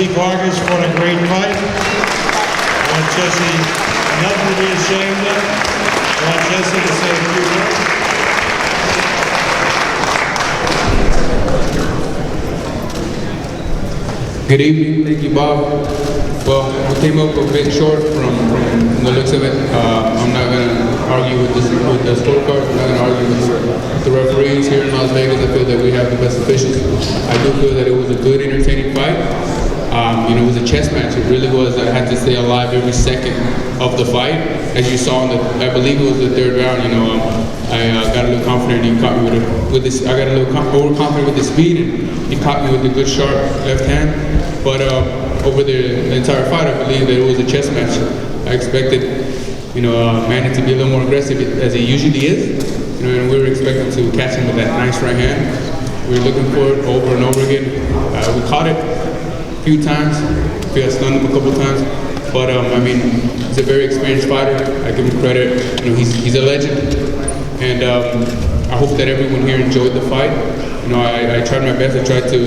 Jessie Vargas for a great fight. I want Jessie nothing to be ashamed of. I want Jessie to say a few words. Good evening, thank you, Bob. Well, we came up a bit short from the looks of it. I'm not going to argue with the scorecard. I'm not going to argue with the referees here in Las Vegas. I feel that we have the best officials. I do feel that it was a good, entertaining fight. It was a chess match. It really was. I had to stay alive every second of the fight. As you saw in I believe it was the third round. I got a little confident. He caught me with this. I got a little overconfident with the speed, and he caught me with a good sharp left hand. But over the entire fight, I believe that it was a chess match. I expected, Manny to be a little more aggressive as he usually is. And we were expecting to catch him with that nice right hand. We were looking for it over and over again. We caught it a few times. We had stunned him a couple times. But he's a very experienced fighter. I give him credit. He's a legend. And I hope that everyone here enjoyed the fight. I tried my best. I tried to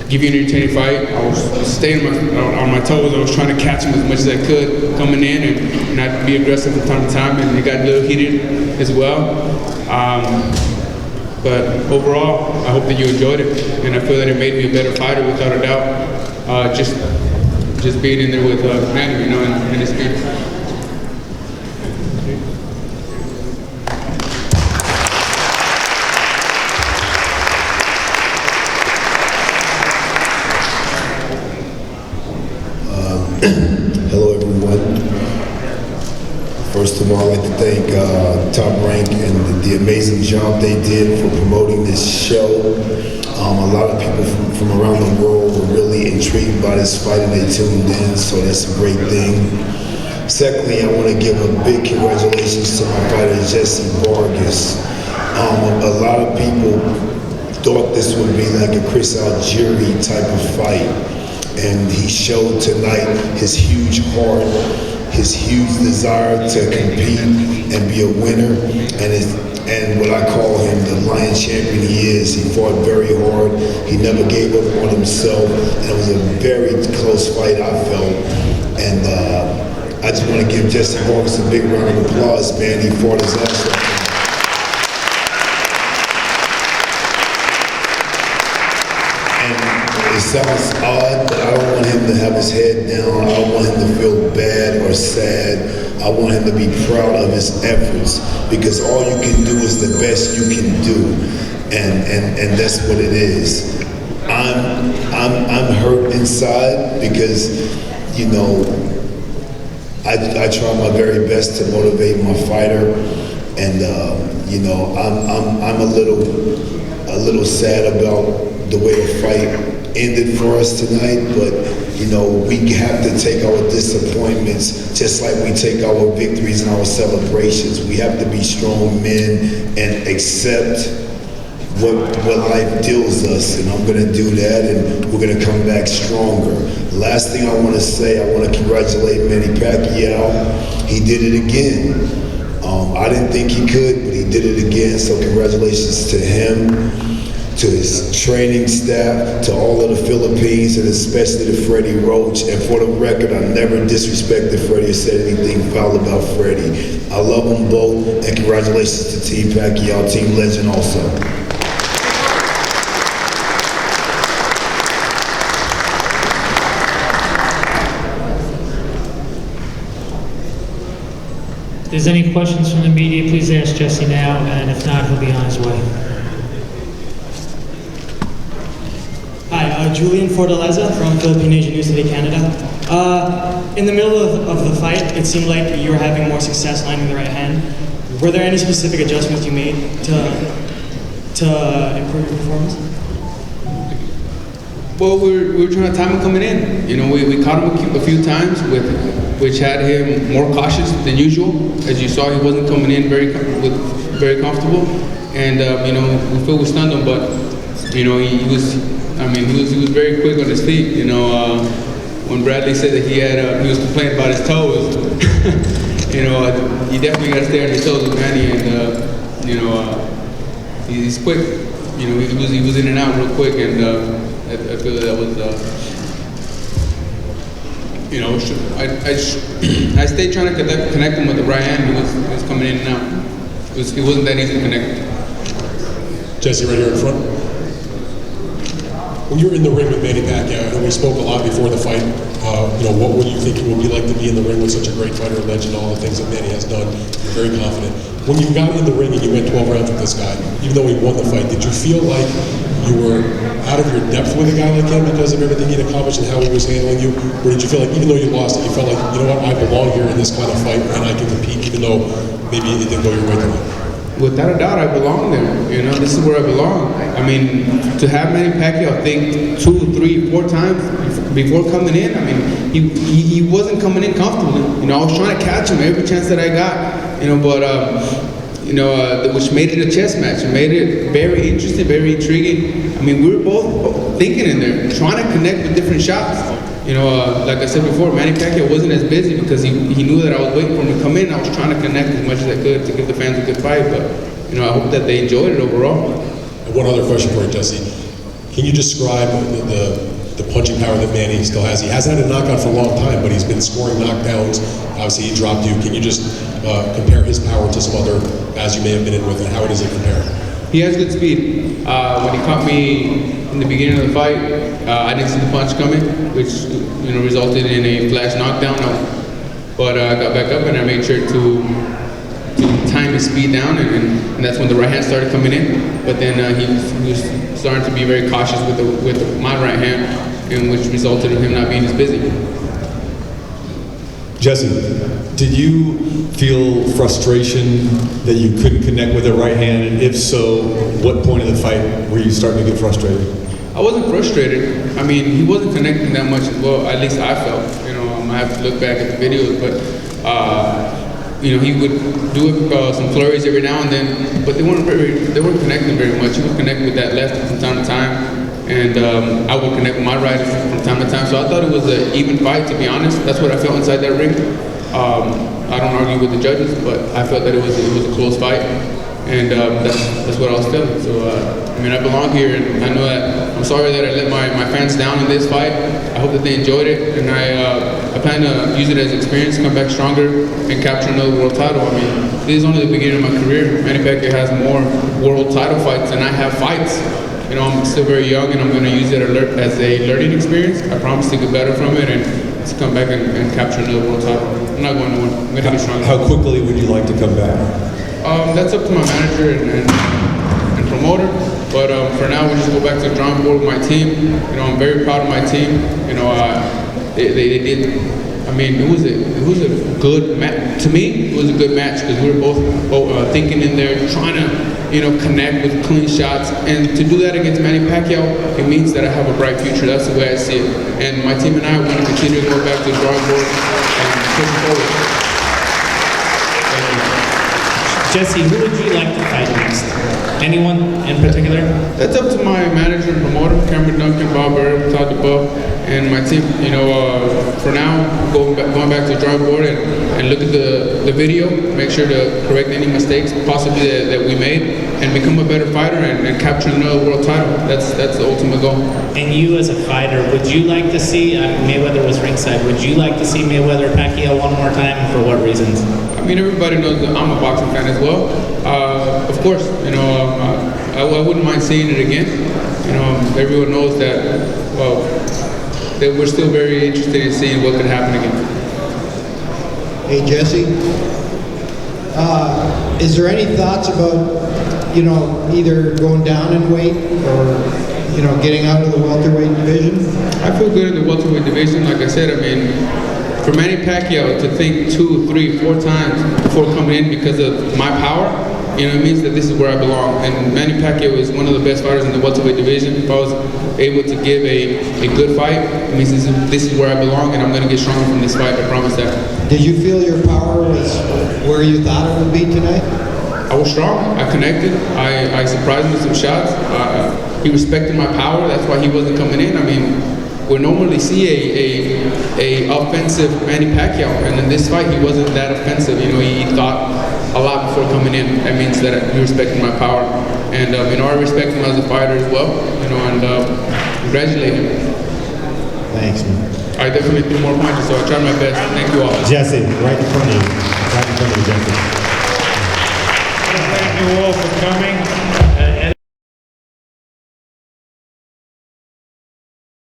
give you an entertaining fight. I was staying on my toes. I was trying to catch him as much as I could coming in and not be aggressive from time to time. And it got a little heated as well. But overall, I hope that you enjoyed it. And I feel that it made me a better fighter without a doubt. Just being in there with Manny, and his speed. Hello everyone. First of all, I'd like to thank Top Rank and the amazing job they did for promoting this show. A lot of people from around the world were really intrigued by this fight and they tuned in, so that's a great thing. Secondly, I want to give a big congratulations to my fighter, Jessie Vargas. A lot of people thought this would be like a Chris Algieri type of fight. And he showed tonight his huge heart, his huge desire to compete and be a winner, and what I call him the lion champion he is. He fought very hard. He never gave up on himself, and it was a very close fight, I felt. And I just want to give Jessie Vargas a big round of applause, man. He fought his ass off. It sounds odd, but I don't want him to have his head down. I don't want him to feel bad or sad. I want him to be proud of his efforts, because all you can do is the best you can do, and that's what it is. I'm hurt inside because I try my very best to motivate my fighter, and I'm a little sad about the way the fight ended for us tonight, but we have to take our disappointments just like we take our victories and our celebrations. We have to be strong men and accept what life deals us, and I'm going to do that, and we're going to come back stronger. Last thing I want to say, I want to congratulate Manny Pacquiao. He did it again. I didn't think he could, but he did it again, so congratulations to him, to his training staff, to all of the Philippines, and especially to Freddie Roach. And for the record, I never disrespected Freddie or said anything foul about Freddie. I love them both, and congratulations to Team Pacquiao, Team Legend also. If there's any questions from the media, please ask Jessie now, and if not, he'll be on his way. Hi, Julian Fortaleza from Philippine Asian News Today, Canada. In the middle of the fight, it seemed like you were having more success landing the right hand. Were there any specific adjustments you made to improve your performance? Well, we were trying to time him coming in. We caught him a few times, which had him more cautious than usual. As you saw, he wasn't coming in very comfortable, and we feel we stunned him, but he was very quick on his feet. When Bradley said that he was complaining about his toes, you definitely got to stay on your toes with Manny, and he's quick. He was in and out real quick, and I feel that was you know, I stayed trying to connect him with the right hand. He was coming in and out. It wasn't that easy to connect. Jessie, right here in front. When you were in the ring with Manny Pacquiao, and we spoke a lot before the fight, what would you think it would be like to be in the ring with such a great fighter, legend, all the things that Manny has done? You're very confident. When you got in the ring and you went 12 rounds with this guy, even though he won the fight, did you feel like you were out of your depth with a guy like him because of everything he'd accomplished and how he was handling you? Or did you feel like, even though you lost it, you felt like, you know what, I belong here in this kind of fight and I can compete, even though maybe it didn't go your way tonight? Without a doubt, I belong there. You know, this is where I belong. I mean, to have Manny Pacquiao think 2, 3, 4 times before coming in, I mean, he wasn't coming in comfortably. You know, I was trying to catch him every chance that I got. You know, but which made it a chess match. It made it very interesting, very intriguing. I mean, we were both thinking in there, trying to connect with different shots. You know, like I said before, Manny Pacquiao wasn't as busy because he knew that I was waiting for him to come in. I was trying to connect as much as I could to give the fans a good fight, but, you know, I hope that they enjoyed it overall. And one other question for you, Jessie. Can you describe the punching power that Manny still has? He hasn't had a knockout for a long time, but he's been scoring knockdowns. Obviously, he dropped you. Can you just compare his power to some other guys you may have been in with, and how does it compare? He has good speed. When he caught me in the beginning of the fight, I didn't see the punch coming, which, you know, resulted in a flash knockdown. But I got back up and I made sure to time his speed down, and that's when the right hand started coming in. But then he was starting to be very cautious with my right hand, and which resulted in him not being as busy. Jessie, did you feel frustration that you couldn't connect with the right hand? And if so, what point of the fight were you starting to get frustrated? I wasn't frustrated. I mean, he wasn't connecting that much as well, at least I felt. You know, I have to look back at the videos, but, you know, he would do some flurries every now and then, but they weren't connecting very much. He would connect with that left from time to time, and I would connect with my right from time to time. So I thought it was an even fight, to be honest. That's what I felt inside that ring. I don't argue with the judges, but I felt that it was a close fight, and that's what I was feeling. So I mean, I belong here, and I know that I'm sorry that I let my fans down in this fight. I hope that they enjoyed it, and I plan to use it as experience, come back stronger, and capture another world title. I mean, this is only the beginning of my career. Manny Pacquiao has more world title fights than I have fights. You know, I'm still very young, and I'm going to use it as a learning experience. I promise to get better from it and to come back and capture another world title. I'm not going to win. I'm going to be stronger. How quickly would you like to come back? That's up to my manager and promoter. But for now, we just go back to the drawing board with my team. You know, I'm very proud of my team. You know, they did. I mean, it was a good match. To me, it was a good match because we were both thinking in there, trying to, you know, connect with clean shots. And to do that against Manny Pacquiao, it means that I have a bright future. That's the way I see it. And my team and I want to continue to go back to the drawing board and push forward. Jessie, who would you like to fight next? Anyone in particular? That's up to my manager and promoter, Cameron Duncan, Bob Burr, Todd DeBuff, and my team. You know, for now, going back to the drawing board and look at the video, make sure to correct any mistakes possibly that we made, and become a better fighter and capture another world title. That's the ultimate goal. And you as a fighter, would you like to see, Mayweather was ringside, would you like to see Mayweather Pacquiao one more time? For what reasons? I mean, everybody knows that I'm a boxing fan as well. Of course, you know, I wouldn't mind seeing it again. You know, everyone knows that, well, that we're still very interested in seeing what could happen again. Hey, Jessie, is there any thoughts about, you know, either going down in weight or, you know, getting out of the welterweight division? I feel good in the welterweight division. Like I said, I mean, for Manny Pacquiao to think 2, 3, 4 times before coming in because of my power, you know, it means that this is where I belong. And Manny Pacquiao is one of the best fighters in the welterweight division. If I was able to give a good fight, it means this is where I belong, and I'm going to get stronger from this fight. I promise that. Did you feel your power was where you thought it would be tonight? I was strong. I connected. I surprised him with some shots. He respected my power. That's why he wasn't coming in. I mean, we normally see a offensive Manny Pacquiao, and in this fight he wasn't that offensive. You know, he thought a lot before coming in. That means that he respected my power, and you know, I respect him as a fighter as well. You know, and congratulate him. Thanks, man. I definitely threw more punches, so I tried my best. Thank you all. Jesse, right in front of you. Right in front of you, Jesse. Thank you all for coming.